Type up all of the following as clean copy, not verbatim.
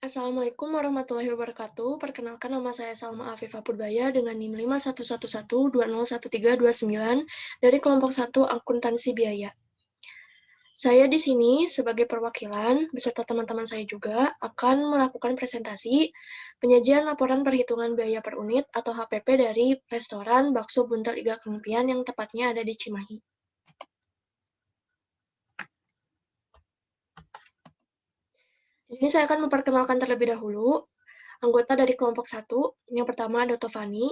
Assalamualaikum warahmatullahi wabarakatuh. Perkenalkan nama saya Salma Afifah Purbaya dengan NIM 5111201329 dari kelompok 1 Akuntansi Biaya. Saya di sini sebagai perwakilan beserta teman-teman saya juga akan melakukan presentasi penyajian laporan perhitungan biaya per unit atau HPP dari restoran Bakso Buntel Iga Kempian yang tepatnya ada di Cimahi. Ini saya akan memperkenalkan terlebih dahulu anggota dari kelompok 1. Yang pertama ada Tovani,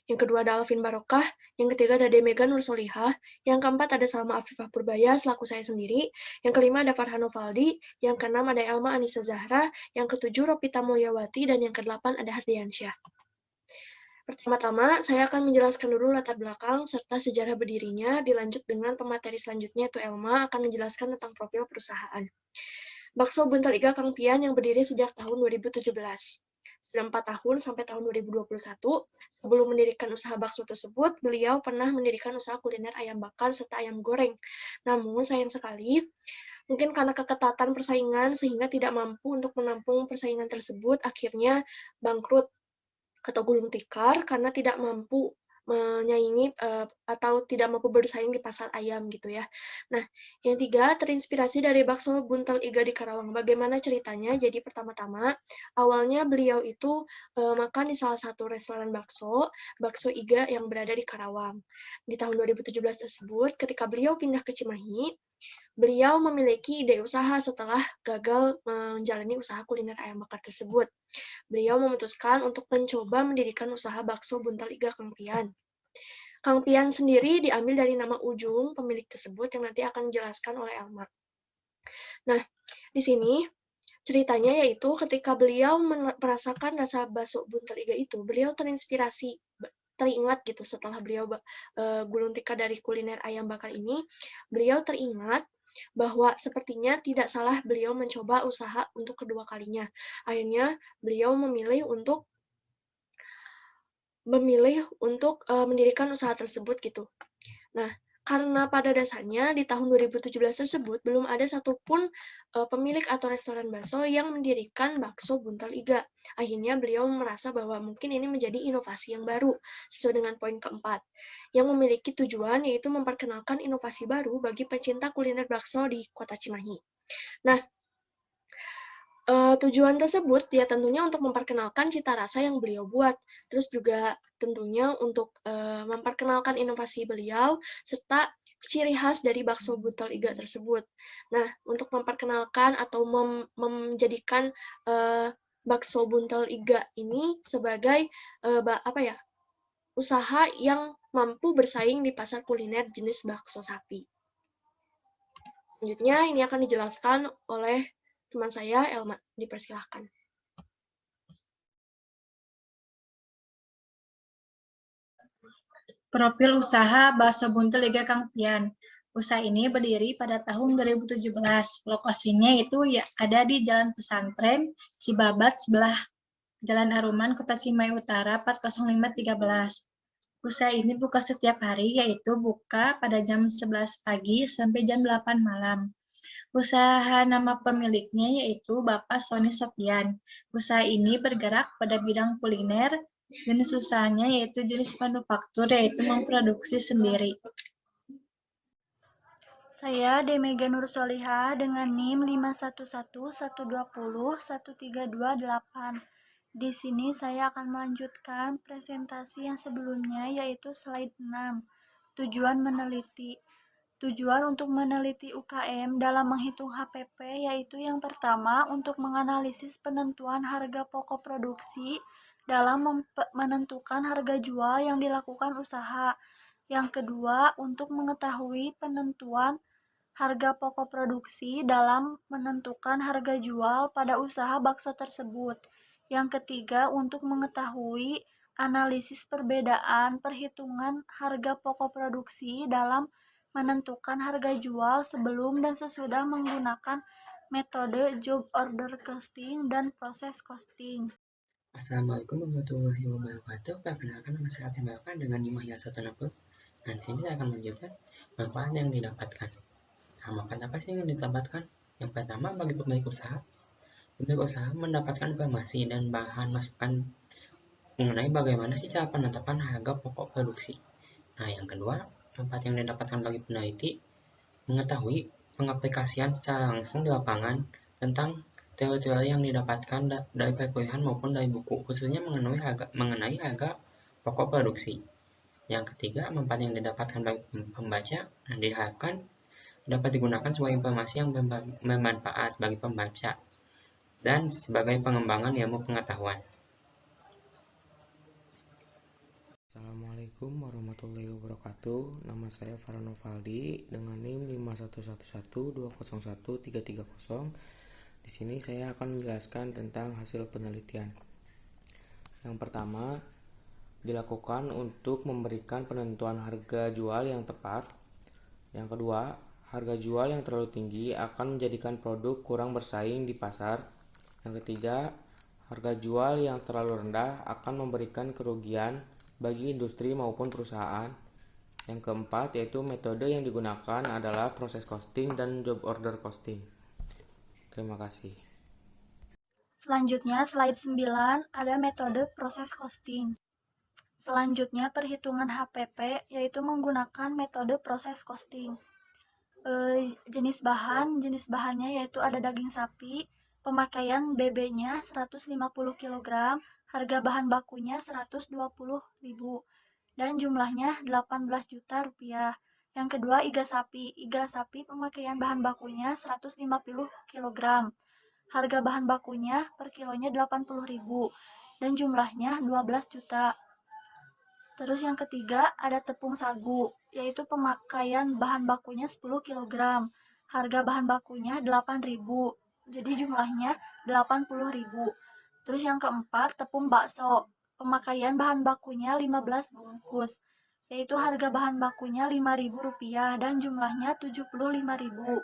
yang kedua ada Alvin Barokah, yang ketiga ada Demega Nursolihah, yang keempat ada Salma Afifah Purbaya selaku saya sendiri, yang kelima ada Farhano Faldi, yang keenam ada Elma Anissa Zahra, yang ketujuh Ropita Mulyawati, dan yang kedelapan ada Hardiansyah. Pertama-tama, saya akan menjelaskan dulu latar belakang serta sejarah berdirinya, dilanjut dengan pemateri selanjutnya, yaitu Elma akan menjelaskan tentang profil perusahaan. Bakso Buntel Iga Kang Pian yang berdiri sejak tahun 2017. Sudah 4 tahun sampai tahun 2021, sebelum mendirikan usaha bakso tersebut, beliau pernah mendirikan usaha kuliner ayam bakar serta ayam goreng. Namun, sayang sekali, mungkin karena keketatan persaingan sehingga tidak mampu untuk menampung persaingan tersebut, akhirnya bangkrut atau gulung tikar karena tidak mampu menyaingi atau tidak mampu bersaing di pasar ayam gitu ya. Nah, yang tiga terinspirasi dari bakso Buntel Iga di Karawang. Bagaimana ceritanya? Jadi pertama-tama awalnya beliau itu makan di salah satu restoran bakso Iga yang berada di Karawang. Di tahun 2017 tersebut, ketika beliau pindah ke Cimahi, beliau memiliki ide usaha setelah gagal menjalani usaha kuliner ayam bakar tersebut. Beliau memutuskan untuk mencoba mendirikan usaha bakso Buntel Iga Kang Pian. Kang Pian sendiri diambil dari nama ujung pemilik tersebut yang nanti akan dijelaskan oleh Elma. Nah, di sini ceritanya yaitu ketika beliau merasakan rasa bakso Buntel Iga itu, beliau teringat gitu setelah beliau gulung tikar dari kuliner ayam bakar ini, beliau teringat bahwa sepertinya tidak salah beliau mencoba usaha untuk kedua kalinya. Akhirnya beliau memilih untuk mendirikan usaha tersebut gitu. Nah, karena pada dasarnya di tahun 2017 tersebut belum ada satupun pemilik atau restoran bakso yang mendirikan bakso Buntel Iga. Akhirnya beliau merasa bahwa mungkin ini menjadi inovasi yang baru sesuai dengan poin keempat, yang memiliki tujuan yaitu memperkenalkan inovasi baru bagi pecinta kuliner bakso di Kota Cimahi. Nah, tujuan tersebut ya tentunya untuk memperkenalkan cita rasa yang beliau buat, terus juga tentunya untuk memperkenalkan inovasi beliau serta ciri khas dari bakso Buntel Iga tersebut. Nah, untuk memperkenalkan atau menjadikan bakso Buntel Iga ini sebagai usaha yang mampu bersaing di pasar kuliner jenis bakso sapi. Selanjutnya ini akan dijelaskan oleh teman saya, Elma. Dipersilahkan. Profil usaha Bakso Buntel Iga Kang Pian. Usaha ini berdiri pada tahun 2017. Lokasinya itu ya ada di Jalan Pesantren Cibabat sebelah Jalan Aruman, Kota Cimahi Utara, 40513. Usaha ini buka setiap hari, yaitu buka pada jam 11 pagi sampai jam 8 malam. Usaha nama pemiliknya yaitu Bapak Sony Sofian. Usaha ini bergerak pada bidang kuliner. Jenis usahanya yaitu jenis manufaktur, yaitu memproduksi sendiri. Saya Demega Nursolihah dengan NIM 5111201328. Di sini saya akan melanjutkan presentasi yang sebelumnya yaitu slide 6. Tujuan meneliti. Tujuan untuk meneliti UKM dalam menghitung HPP yaitu yang pertama untuk menganalisis penentuan harga pokok produksi dalam menentukan harga jual yang dilakukan usaha. Yang kedua, untuk mengetahui penentuan harga pokok produksi dalam menentukan harga jual pada usaha bakso tersebut. Yang ketiga, untuk mengetahui analisis perbedaan perhitungan harga pokok produksi dalam menentukan harga jual sebelum dan sesudah menggunakan metode job order costing dan proses costing. Assalamualaikum warahmatullahi wabarakatuh. Perkenalkan nama saya Alvin Barokah dengan NIM 5160. Nah, di sini saya akan melanjutkan manfaat yang didapatkan. Nah, manfaat apa sih yang didapatkan? Yang pertama, bagi pemilik usaha, Pemilik usaha mendapatkan informasi dan bahan masukan mengenai bagaimana sih cara penetapan harga pokok produksi. Nah, yang kedua, manfaat yang didapatkan bagi peneliti mengetahui pengaplikasian secara langsung di lapangan tentang teori-teori yang didapatkan dari perkuliahan maupun dari buku, khususnya mengenai harga pokok produksi. Yang ketiga, manfaat yang didapatkan bagi pembaca dan diharapkan dapat digunakan sebagai informasi yang bermanfaat bagi pembaca dan sebagai pengembangan ilmu pengetahuan. Assalamualaikum warahmatullahi wabarakatuh. Nama saya Farano Valdi dengan NIM 51112011330. Di sini saya akan menjelaskan tentang hasil penelitian. Yang pertama, dilakukan untuk memberikan penentuan harga jual yang tepat. Yang kedua, harga jual yang terlalu tinggi akan menjadikan produk kurang bersaing di pasar. Yang ketiga, harga jual yang terlalu rendah akan memberikan kerugian bagi industri maupun perusahaan. Yang keempat, yaitu metode yang digunakan adalah proses costing dan job order costing. Terima kasih. Selanjutnya, slide 9 ada metode proses costing. Selanjutnya, perhitungan HPP yaitu menggunakan metode proses costing. Jenis bahannya yaitu ada daging sapi, pemakaian BB-nya 150 kg, harga bahan bakunya 120.000 dan jumlahnya 18 juta rupiah. Yang kedua, iga sapi pemakaian bahan bakunya 150 kg, harga bahan bakunya per kilonya 80.000 dan jumlahnya 12 juta. Terus yang ketiga ada tepung sagu, yaitu pemakaian bahan bakunya 10 kg, harga bahan bakunya 8.000, jadi jumlahnya 80.000. Terus yang keempat tepung bakso, pemakaian bahan bakunya 15 bungkus, yaitu harga bahan bakunya Rp5.000 dan jumlahnya 75.000.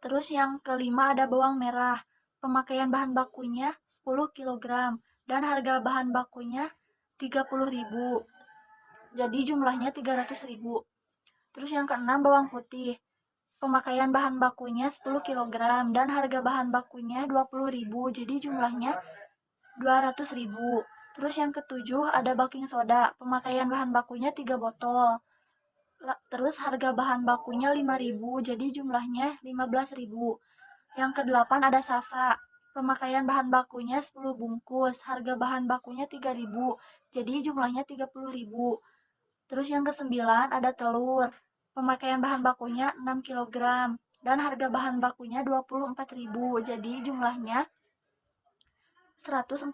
Terus yang kelima ada bawang merah, pemakaian bahan bakunya 10 kg dan harga bahan bakunya 30.000. Jadi jumlahnya 300.000. Terus yang keenam bawang putih, pemakaian bahan bakunya 10 kg dan harga bahan bakunya 20.000. Jadi jumlahnya 200.000. Terus yang ketujuh ada baking soda, pemakaian bahan bakunya 3 botol. Terus harga bahan bakunya 5.000, jadi jumlahnya 15.000. Yang kedelapan ada sasa, pemakaian bahan bakunya 10 bungkus, harga bahan bakunya 3.000, jadi jumlahnya 30.000. Terus yang kesembilan ada telur, pemakaian bahan bakunya 6 kg dan harga bahan bakunya 24.000, jadi jumlahnya 144.000.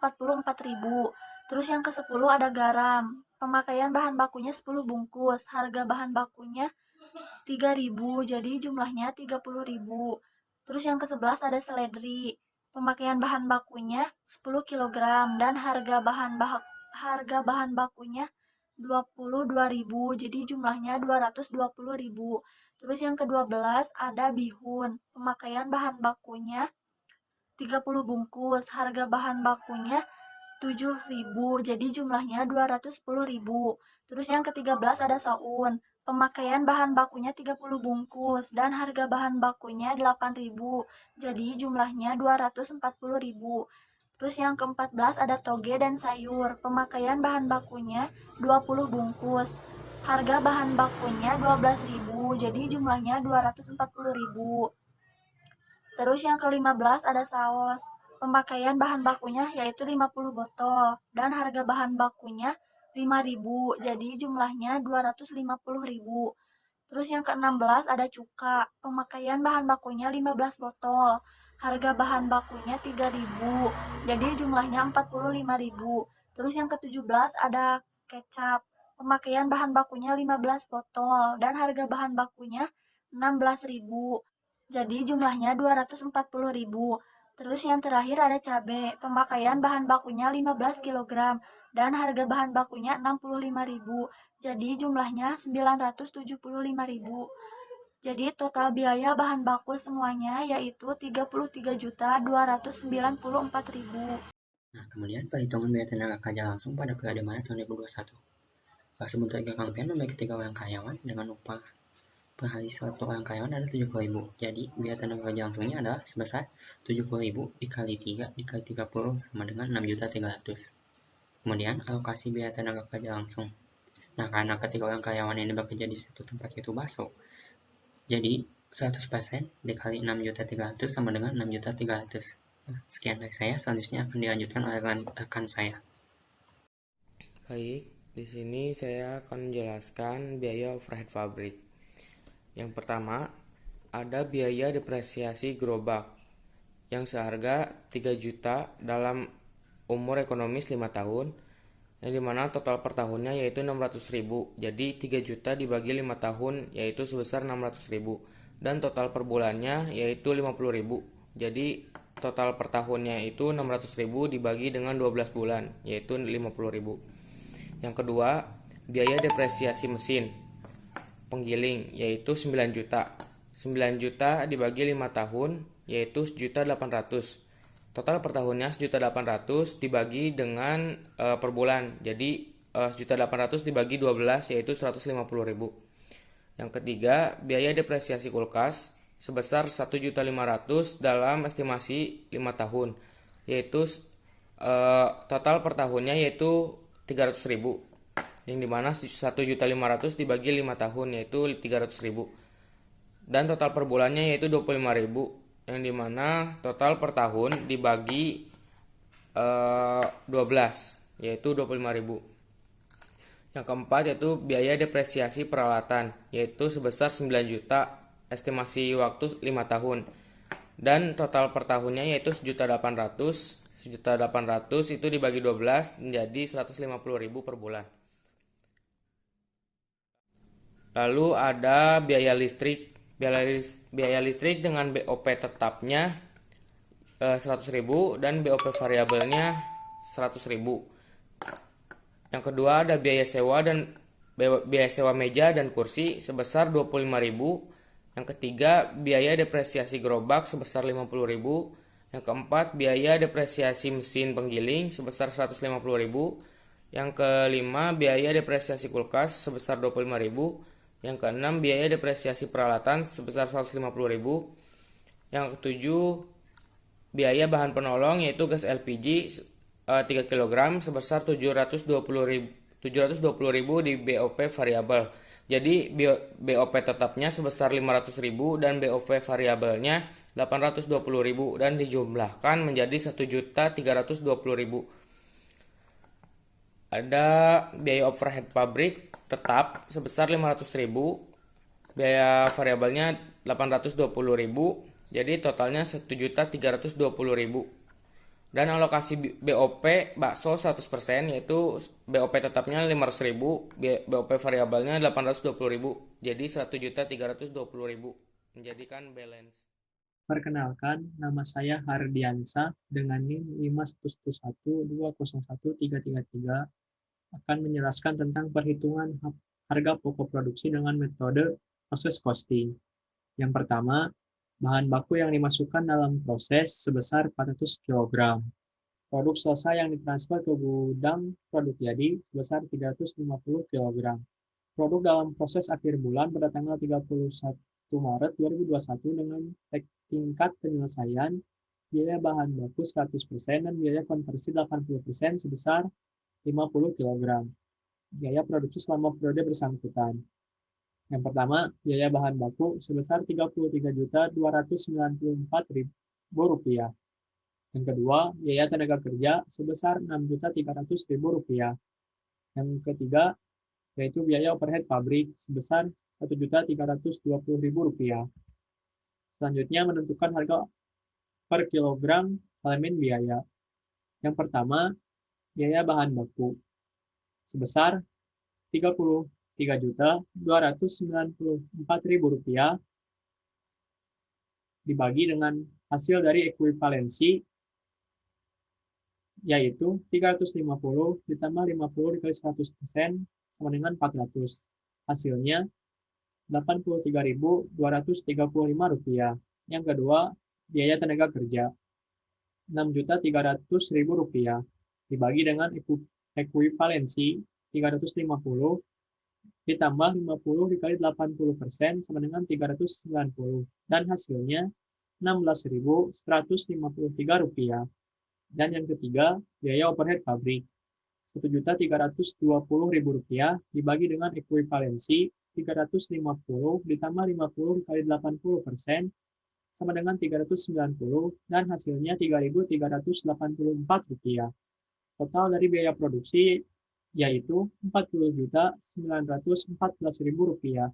Terus yang ke-10 ada garam, pemakaian bahan bakunya 10 bungkus, harga bahan bakunya 3.000, jadi jumlahnya 30.000. Terus yang ke-11 ada seledri, pemakaian bahan bakunya 10 kg dan harga bahan bakunya 22.000, jadi jumlahnya 220.000. Terus yang ke-12 ada bihun, pemakaian bahan bakunya 30 bungkus, harga bahan bakunya 7.000, jadi jumlahnya 210.000. Terus yang ke-13 ada saun, pemakaian bahan bakunya 30 bungkus dan harga bahan bakunya 8.000, jadi jumlahnya 240.000. Terus yang ke-14 ada toge dan sayur, pemakaian bahan bakunya 20 bungkus, harga bahan bakunya 12.000, jadi jumlahnya 240.000. Terus yang ke-15 ada saus, pemakaian bahan bakunya yaitu 50 botol dan harga bahan bakunya 5.000, jadi jumlahnya 250.000. Terus yang ke-16 ada cuka, pemakaian bahan bakunya 15 botol, harga bahan bakunya 3.000, jadi jumlahnya 45.000. Terus yang ke-17 ada kecap, pemakaian bahan bakunya 15 botol dan harga bahan bakunya 16.000, jadi jumlahnya 240.000. Terus yang terakhir ada cabai, pemakaian bahan bakunya 15 kg dan harga bahan bakunya 65.000, jadi jumlahnya 975.000. Jadi total biaya bahan baku semuanya yaitu 33.294.000. Nah, kemudian perhitungan biaya tenaga kerja langsung pada periode Maret tahun 2021. Basa Buntel Iga Kampian memiliki 3 orang karyawan dengan upah per hari suatu orang karyawan adalah 70.000. Jadi biaya tenaga kerja langsungnya adalah sebesar 70.000 dikali 3 dikali 30 sama dengan 6.300.000. Kemudian alokasi biaya tenaga kerja langsung. Nah, karena ketika orang karyawan ini bekerja di satu tempat yaitu bakso, jadi 100% dikali 6.300.000 sama dengan 6.300.000. Nah, sekian dari saya, selanjutnya akan dilanjutkan oleh rekan saya. Baik, di sini saya akan menjelaskan biaya overhead pabrik. Yang pertama, ada biaya depresiasi gerobak yang seharga 3 juta dalam umur ekonomis 5 tahun, yang dimana total per tahunnya yaitu 600.000. Jadi 3 juta dibagi 5 tahun yaitu sebesar 600.000. Dan total per bulannya yaitu 50.000. Jadi total per tahunnya itu 600.000 dibagi dengan 12 bulan yaitu 50.000. Yang kedua, biaya depresiasi mesin penggiling yaitu 9 juta. 9 juta dibagi 5 tahun yaitu 1.800.000. Total per tahunnya 1.800.000 dibagi dengan per bulan. Jadi 1.800.000 dibagi 12 yaitu 150.000. Yang ketiga, biaya depresiasi kulkas sebesar 1.500.000 dalam estimasi 5 tahun. Yaitu total per tahunnya yaitu 300.000. Yang dimana 1.500.000 dibagi 5 tahun yaitu 300.000. Dan total per bulannya yaitu 25.000. Yang dimana total per tahun dibagi 12 yaitu 25.000. Yang keempat yaitu biaya depresiasi peralatan yaitu sebesar 9 juta estimasi waktu 5 tahun. Dan total per tahunnya yaitu 1.800.000. 1.800.000 itu dibagi 12 menjadi 150.000 per bulan. Lalu ada biaya listrik. Biaya listrik dengan BOP tetapnya 100.000 dan BOP variabelnya 100.000. Yang kedua ada biaya sewa meja dan kursi sebesar 25.000. Yang ketiga biaya depresiasi gerobak sebesar 50.000. Yang keempat biaya depresiasi mesin penggiling sebesar 150.000. Yang kelima biaya depresiasi kulkas sebesar 25.000. Yang keenam, biaya depresiasi peralatan sebesar 150.000. Yang ketujuh, biaya bahan penolong yaitu gas LPG 3 kg sebesar 720.000 di BOP variabel. Jadi BOP tetapnya sebesar 500.000 dan BOP variabelnya 820.000 dan dijumlahkan menjadi 1.320.000. Ada biaya overhead pabrik tetap sebesar 500.000, biaya variabelnya 820.000, jadi totalnya 1.320.000. Dan alokasi BOP bakso 100% yaitu BOP tetapnya 500.000, BOP variabelnya 820.000, jadi 1.320.000 menjadikan balance. Perkenalkan, nama saya Hardiansa dengan NIM 51112013333 akan menjelaskan tentang perhitungan harga pokok produksi dengan metode proses costing. Yang pertama, bahan baku yang dimasukkan dalam proses sebesar 400 kg. Produk selesai yang ditransfer ke gudang produk jadi sebesar 350 kg. Produk dalam proses akhir bulan pada tanggal 31 Maret 2021 dengan tingkat penyelesaian biaya bahan baku 100% dan biaya konversi 80% sebesar 50 kg. Biaya produksi selama periode bersangkutan. Yang pertama, biaya bahan baku sebesar Rp33.294.000. Yang kedua, biaya tenaga kerja sebesar Rp6.300.000. Yang ketiga, yaitu biaya overhead pabrik sebesar Rp1.320.000. Selanjutnya, menentukan harga per kilogram elemen biaya. Yang pertama, biaya bahan baku sebesar Rp33.294.000 dibagi dengan hasil dari ekuivalensi yaitu 350 ditambah 50 dikali 100% sama dengan 400. Hasilnya Rp83.235. Yang kedua, biaya tenaga kerja Rp6.300.000 dibagi dengan ekuivalensi 350 ditambah 50 dikali 80% sama dengan 390. Dan hasilnya Rp16.153. Dan yang ketiga, biaya overhead pabrik. Rp1.320.000 dibagi dengan ekuivalensi 350 ditambah 50 dikali 80% sama dengan 390 dan hasilnya Rp3.384. Total dari biaya produksi yaitu Rp40.914.000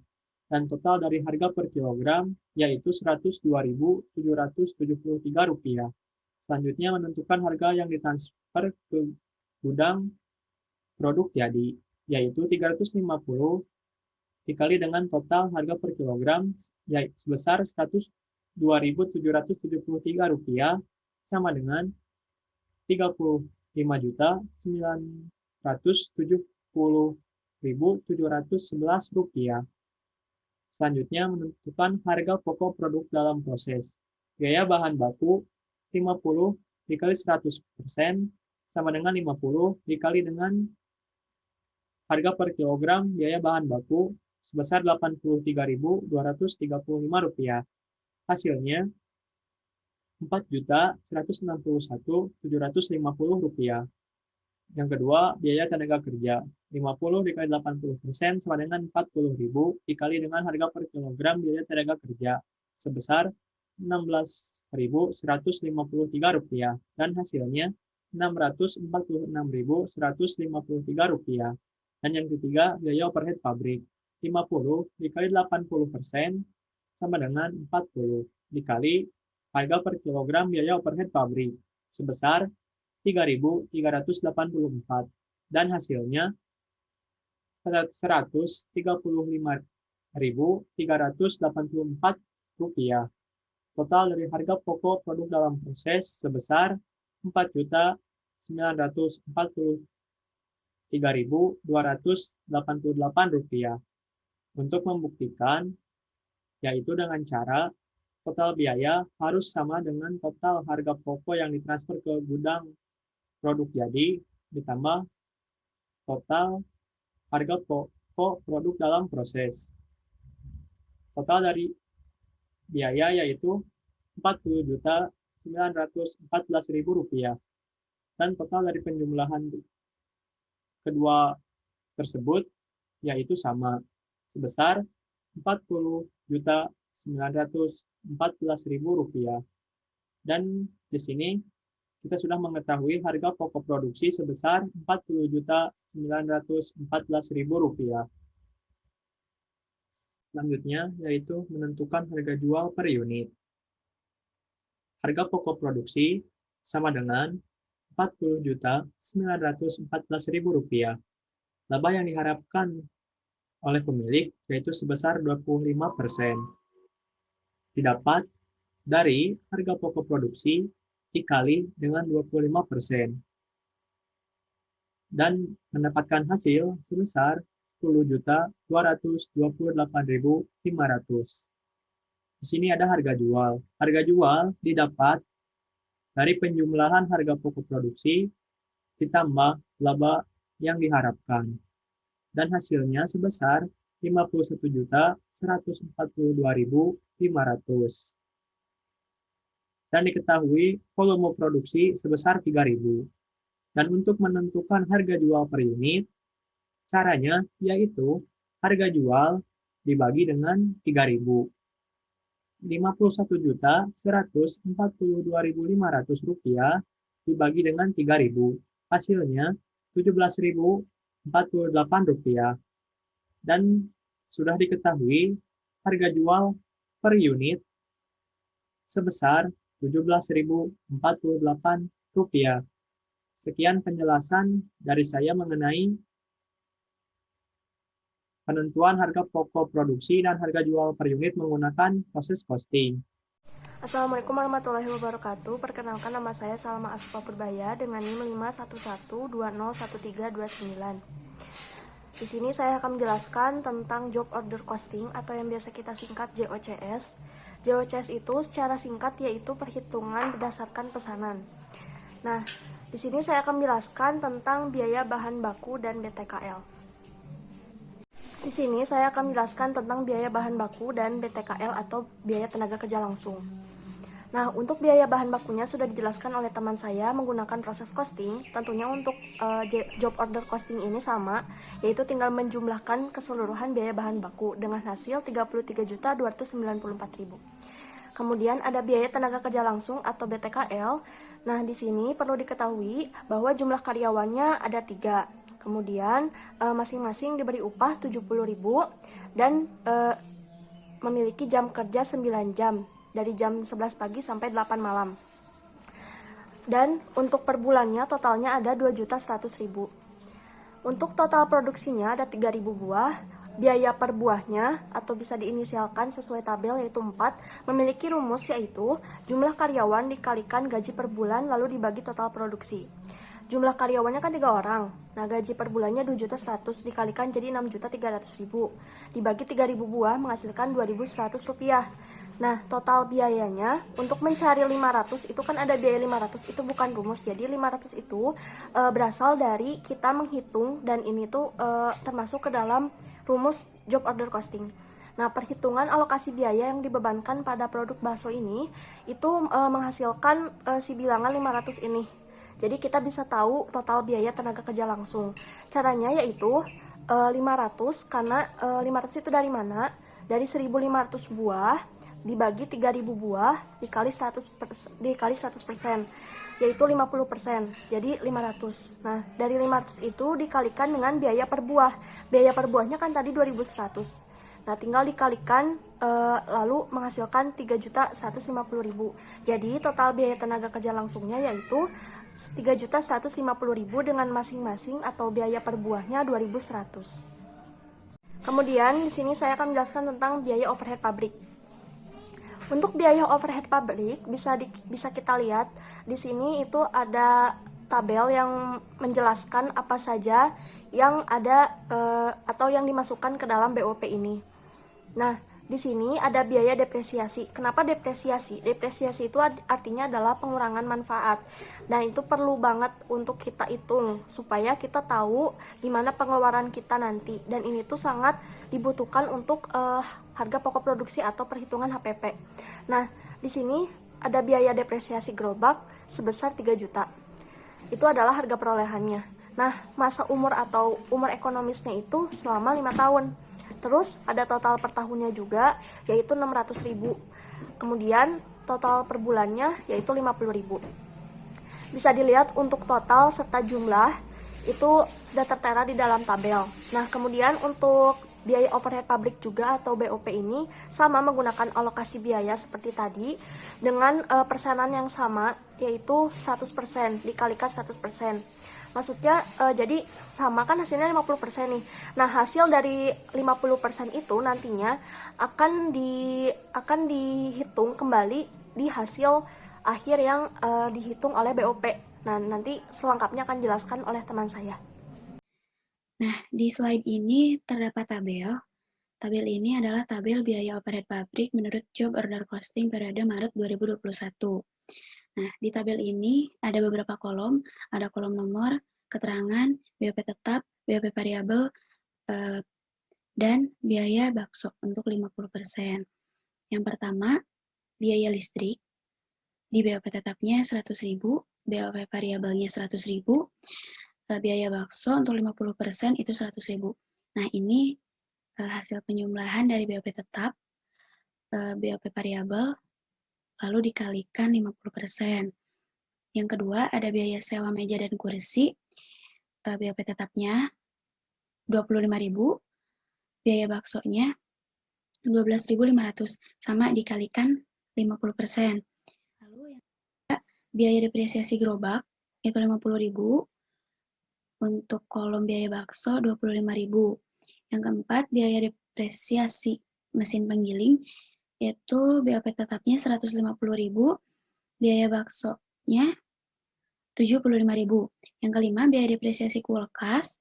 dan total dari harga per kilogram yaitu Rp102.773. Selanjutnya menentukan harga yang ditransfer ke gudang produk jadi, yaitu 350 dikali dengan total harga per kilogram sebesar Rp102.773 sama dengan Rp35.970.711. Selanjutnya menentukan harga pokok produk dalam proses. Biaya bahan baku 50 dikali 100% sama dengan 50 dikali dengan harga per kilogram biaya bahan baku sebesar Rp83.235. Hasilnya Rp4.161.750. Yang kedua, biaya tenaga kerja 50 dikali 80% sama dengan 40.000 dikali dengan harga per kilogram biaya tenaga kerja sebesar Rp16.153 dan hasilnya Rp646.153. Dan yang ketiga, biaya overhead pabrik 50 dikali 80% sama dengan 40 dikali harga per kilogram biaya overhead pabrik sebesar Rp3.384 dan hasilnya Rp135.384. Total dari harga pokok produk dalam proses sebesar Rp4.943.288. Untuk membuktikan, yaitu dengan cara total biaya harus sama dengan total harga pokok yang ditransfer ke gudang produk jadi ditambah total harga pokok produk dalam proses. Total dari biaya yaitu Rp40.914.000 dan total dari penjumlahan kedua tersebut yaitu sama sebesar Rp40.914.000. Dan di sini kita sudah mengetahui harga pokok produksi sebesar Rp40.914.000. Selanjutnya yaitu menentukan harga jual per unit. Harga pokok produksi sama dengan Rp40.914.000. Laba yang diharapkan oleh pemilik yaitu sebesar 25%. Didapat dari harga pokok produksi dikali dengan 25% dan mendapatkan hasil sebesar Rp10.228.500. Di sini ada harga jual. Harga jual didapat dari penjumlahan harga pokok produksi ditambah laba yang diharapkan. Dan hasilnya sebesar Rp51.142.500. Dan diketahui volume produksi sebesar 3.000. Dan untuk menentukan harga jual per unit, caranya yaitu harga jual dibagi dengan 3.000. Rp51.142.500 dibagi dengan 3.000. Hasilnya Rp17.048. Dan sudah diketahui harga jual per unit sebesar Rp17.048. Sekian penjelasan dari saya mengenai penentuan harga pokok produksi dan harga jual per unit menggunakan proses costing. Assalamualaikum warahmatullahi wabarakatuh. Perkenalkan, nama saya Salma Asfa Purbaya dengan NIM 511201329. Di sini saya akan menjelaskan tentang job order costing atau yang biasa kita singkat JOCS. JOCS itu secara singkat yaitu perhitungan berdasarkan pesanan. Nah, di sini saya akan menjelaskan tentang biaya bahan baku dan BTKL. Di sini saya akan menjelaskan tentang biaya bahan baku dan BTKL atau biaya tenaga kerja langsung. Nah, untuk biaya bahan bakunya sudah dijelaskan oleh teman saya menggunakan proses costing. Tentunya untuk job order costing ini sama, yaitu tinggal menjumlahkan keseluruhan biaya bahan baku dengan hasil 33.294.000. Kemudian ada biaya tenaga kerja langsung atau BTKL. Nah, di sini perlu diketahui bahwa jumlah karyawannya ada 3. Kemudian masing-masing diberi upah 70.000 dan memiliki jam kerja 9 jam dari jam 11 pagi sampai 8 malam. Dan untuk per bulannya totalnya ada 2.100.000. Untuk total produksinya ada 3.000 buah. Biaya per buahnya atau bisa diinisialkan sesuai tabel yaitu 4, memiliki rumus yaitu jumlah karyawan dikalikan gaji per bulan lalu dibagi total produksi. Jumlah karyawannya kan 3 orang. Nah, gaji per bulannya 2.100.000 dikalikan jadi 6.300.000. Dibagi 3.000 buah menghasilkan Rp2.100. Nah, total biayanya untuk mencari 500 itu kan ada biaya 500 itu bukan rumus. Jadi 500 itu berasal dari kita menghitung dan ini tuh termasuk ke dalam rumus job order costing. Nah, perhitungan alokasi biaya yang dibebankan pada produk bakso ini itu menghasilkan si bilangan 500 ini. Jadi kita bisa tahu total biaya tenaga kerja langsung. Caranya yaitu 500 karena 500 itu dari mana? Dari 1.500 buah dibagi 3.000 buah dikali 100%, yaitu 50%, jadi 500. Nah, dari 500 itu dikalikan dengan biaya per buah. Biaya per buahnya kan tadi 2.100. Nah, tinggal dikalikan lalu menghasilkan 3.150.000. Jadi total biaya tenaga kerja langsungnya yaitu 3.150.000 dengan masing-masing atau biaya per buahnya 2.100. Kemudian di sini saya akan menjelaskan tentang biaya overhead pabrik. Untuk biaya overhead pabrik bisa kita lihat di sini itu ada tabel yang menjelaskan apa saja yang ada atau yang dimasukkan ke dalam BOP ini. Nah, di sini ada biaya depresiasi. Kenapa depresiasi? Depresiasi itu artinya adalah pengurangan manfaat. Nah, itu perlu banget untuk kita hitung supaya kita tahu gimana pengeluaran kita nanti. Dan ini tuh sangat dibutuhkan untuk harga pokok produksi atau perhitungan HPP. Nah, di sini ada biaya depresiasi gerobak sebesar 3 juta. Itu adalah harga perolehannya. Nah, masa umur atau umur ekonomisnya itu selama 5 tahun. Terus ada total per tahunnya juga yaitu 600.000. Kemudian total per bulannya yaitu 50.000. Bisa dilihat untuk total serta jumlah itu sudah tertera di dalam tabel. Nah, kemudian untuk biaya overhead pabrik juga atau BOP ini sama menggunakan alokasi biaya seperti tadi dengan persenan yang sama yaitu 100% dikalikan 100%. Maksudnya jadi sama kan hasilnya 50% nih. Nah, hasil dari 50% itu nantinya akan dihitung kembali di hasil akhir yang dihitung oleh BOP. Nah, nanti selengkapnya akan dijelaskan oleh teman saya. Nah, di slide ini terdapat tabel. Tabel ini adalah tabel biaya overhead pabrik menurut job order costing periode Maret 2021. Nah, di tabel ini ada beberapa kolom, ada kolom nomor, keterangan, BOP tetap, BOP variabel, dan biaya bakso untuk 50%. Yang pertama, biaya listrik, di BOP tetapnya 100.000, BOP variabelnya 100.000, biaya bakso untuk 50% itu 100.000. Nah, ini hasil penjumlahan dari BOP tetap, BOP variabel, lalu dikalikan 50%. Yang kedua, ada biaya sewa meja dan kursi, BOP tetapnya 25.000, biaya baksonya 12.500, sama dikalikan 50%. Lalu yang ketiga, biaya depresiasi gerobak itu 50.000, untuk kolom biaya bakso 25.000. Yang keempat, biaya depresiasi mesin penggiling yaitu BOP tetapnya 150.000, biaya baksonya 75.000. Yang kelima, biaya depresiasi kulkas,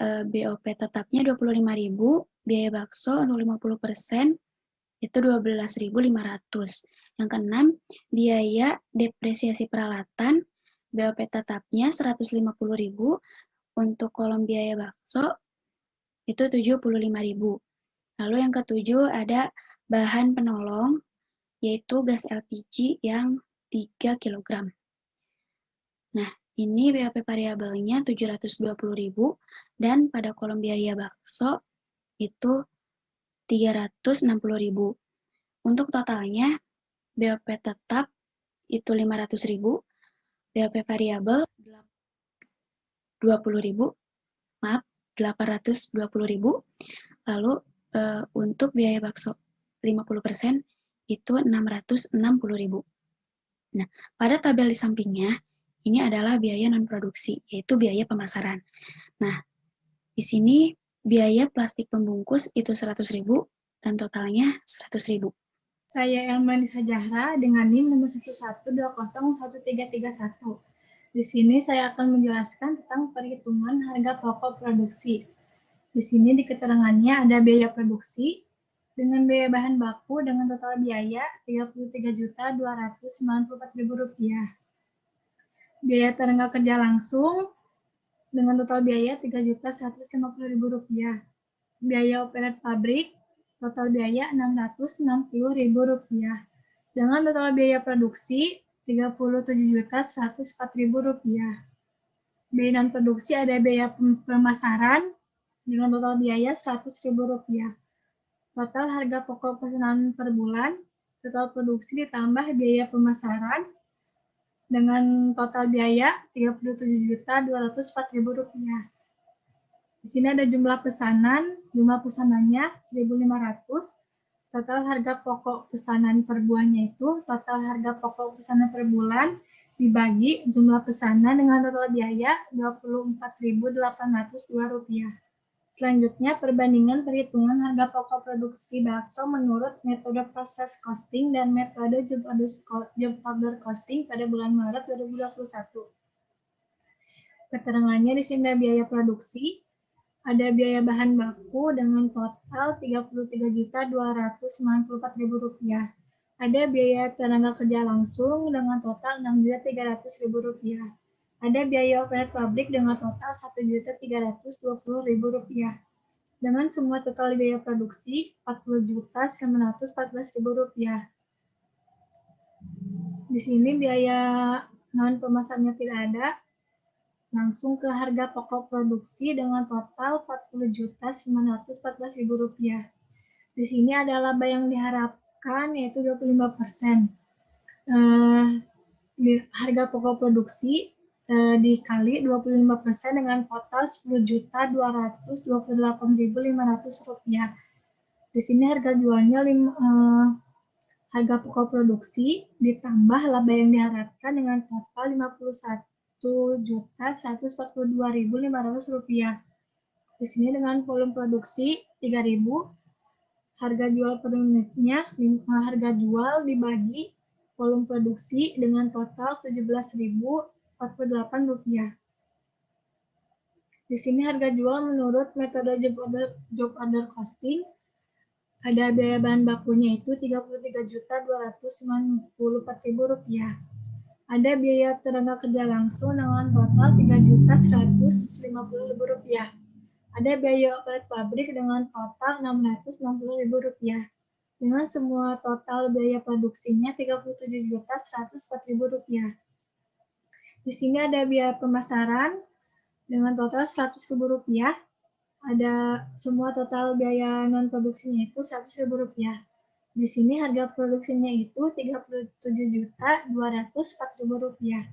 BOP tetapnya 25.000, biaya bakso untuk 50% itu 12.500. Yang keenam, biaya depresiasi peralatan, BOP tetapnya 150.000, untuk kolom biaya bakso itu 75.000. Lalu yang ketujuh ada bahan penolong, yaitu gas LPG yang 3 kg. Nah, ini BOP variabelnya 720.000 dan pada kolom biaya bakso itu 360.000. Untuk totalnya BOP tetap itu 500.000, BOP variabel 20.000, maaf 820.000. Lalu untuk biaya bakso 50% itu 660.000. Nah, pada tabel di sampingnya ini adalah biaya non-produksi, yaitu biaya pemasaran. Nah, di sini biaya plastik pembungkus itu 100.000 dan totalnya 100.000. Saya Elmanisa Zahra dengan NIM nomor 112011331. Di sini saya akan menjelaskan tentang perhitungan harga pokok produksi. Di sini di keterangannya ada biaya produksi dengan biaya bahan baku dengan total biaya Rp33.294.000. Biaya tenaga kerja langsung dengan total biaya Rp3.150.000. Biaya operet pabrik total biaya Rp660.000. Dengan total biaya produksi Rp37.104.000. Biaya non produksi ada biaya pemasaran dengan total biaya Rp100.000. Total harga pokok pesanan per bulan, total produksi ditambah biaya pemasaran dengan total biaya Rp37.204.000. Di sini ada jumlah pesanannya 1.500. Total harga pokok pesanan per bulannya itu total harga pokok pesanan per bulan dibagi jumlah pesanan dengan total biaya Rp24.802. Selanjutnya, perbandingan perhitungan harga pokok produksi bakso menurut metode proses costing dan metode job order costing pada bulan Maret 2021. Keterangannya di sini ada biaya produksi, ada biaya bahan baku dengan total Rp33.294.000. Ada biaya tenaga kerja langsung dengan total Rp6.300.000. Ada biaya operet pabrik dengan total Rp1.320.000. Dengan semua total biaya produksi Rp40.914.000. Di sini biaya non pemasarannya tidak ada. Langsung ke harga pokok produksi dengan total Rp40.914.000. Di sini ada laba yang diharapkan yaitu 25%. Harga pokok produksi dikali 25% dengan total Rp10.228.500. Di sini harga jualnya harga pokok produksi ditambah laba yang diharapkan dengan total Rp1.142.500. Di sini dengan volume produksi 3.000, harga jual per unitnya harga jual dibagi volume produksi dengan total Rp17.048. Di sini harga jual menurut metode job order costing. Ada biaya bahan bakunya itu Rp33.294.000. Ada biaya tenaga kerja langsung dengan total Rp3.150.000. Ada biaya operet pabrik dengan total Rp660.000. Dengan semua total biaya produksinya Rp37.104.000. Di sini ada biaya pemasaran dengan total Rp100.000. Ada semua total biaya non produksinya itu Rp100.000. Di sini harga produksinya itu Rp37.204.000.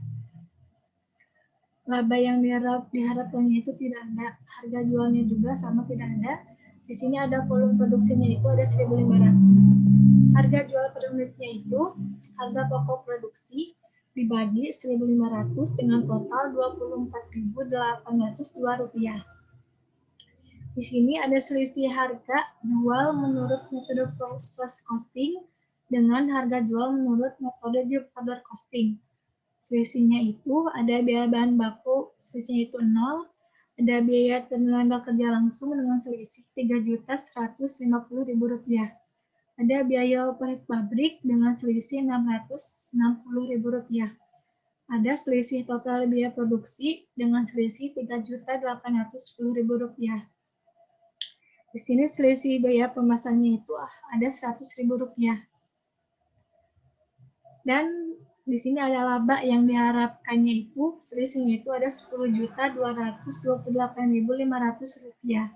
Laba yang diharapkannya itu tidak ada. Harga jualnya juga sama tidak ada. Di sini ada volume produksinya itu ada 1.500. Harga jual per unitnya itu harga pokok produksi dibagi 1.500 dengan total Rp24.802. Di sini ada selisih harga jual menurut metode proses costing dengan harga jual menurut metode job order costing. Selisihnya itu ada biaya bahan baku, selisihnya itu 0, ada biaya tenaga kerja langsung dengan selisih Rp3.150.000. Ada biaya operet pabrik dengan selisih Rp660.000. Ada selisih total biaya produksi dengan selisih Rp3.810.000. Di sini selisih biaya pemasannya itu ada Rp100.000. Dan di sini ada laba yang diharapkannya itu selisihnya itu ada Rp10.228.500.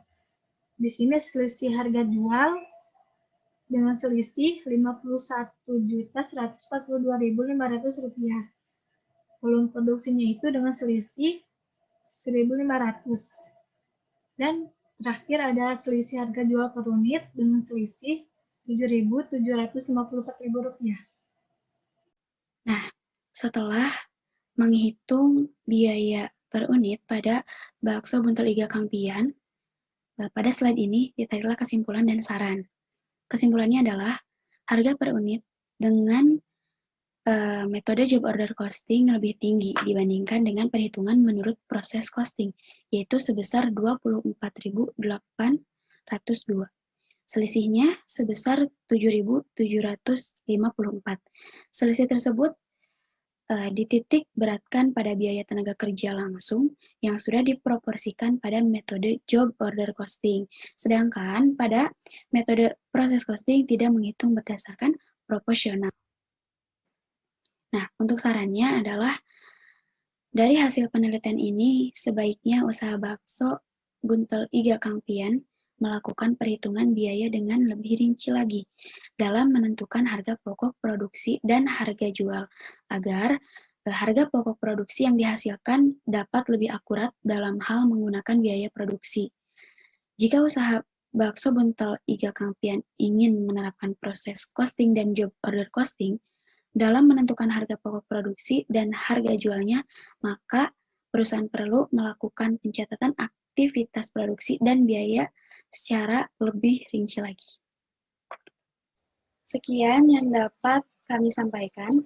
Di sini selisih harga jual dengan selisih Rp51.142.500. Volume produksinya itu dengan selisih 1.500. Dan terakhir ada selisih harga jual per unit dengan selisih Rp7.754.000. Nah, setelah menghitung biaya per unit pada bakso buntel iga Kampian, pada slide ini ditarilah kesimpulan dan saran. Kesimpulannya adalah harga per unit dengan metode job order costing lebih tinggi dibandingkan dengan perhitungan menurut proses costing, yaitu sebesar Rp20.802. Selisihnya sebesar Rp7.754. Selisih tersebut dititik beratkan pada biaya tenaga kerja langsung yang sudah diproporsikan pada metode job order costing. Sedangkan pada metode proses costing tidak menghitung berdasarkan proporsional. Nah, untuk sarannya adalah dari hasil penelitian ini sebaiknya usaha bakso buntel iga Kampian melakukan perhitungan biaya dengan lebih rinci lagi dalam menentukan harga pokok produksi dan harga jual, agar harga pokok produksi yang dihasilkan dapat lebih akurat dalam hal menggunakan biaya produksi. Jika usaha bakso buntel iga Kampian ingin menerapkan proses costing dan job order costing dalam menentukan harga pokok produksi dan harga jualnya, maka perusahaan perlu melakukan pencatatan aktivitas produksi dan biaya secara lebih rinci lagi. Sekian yang dapat kami sampaikan.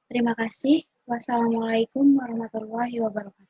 Terima kasih. Wassalamualaikum warahmatullahi wabarakatuh.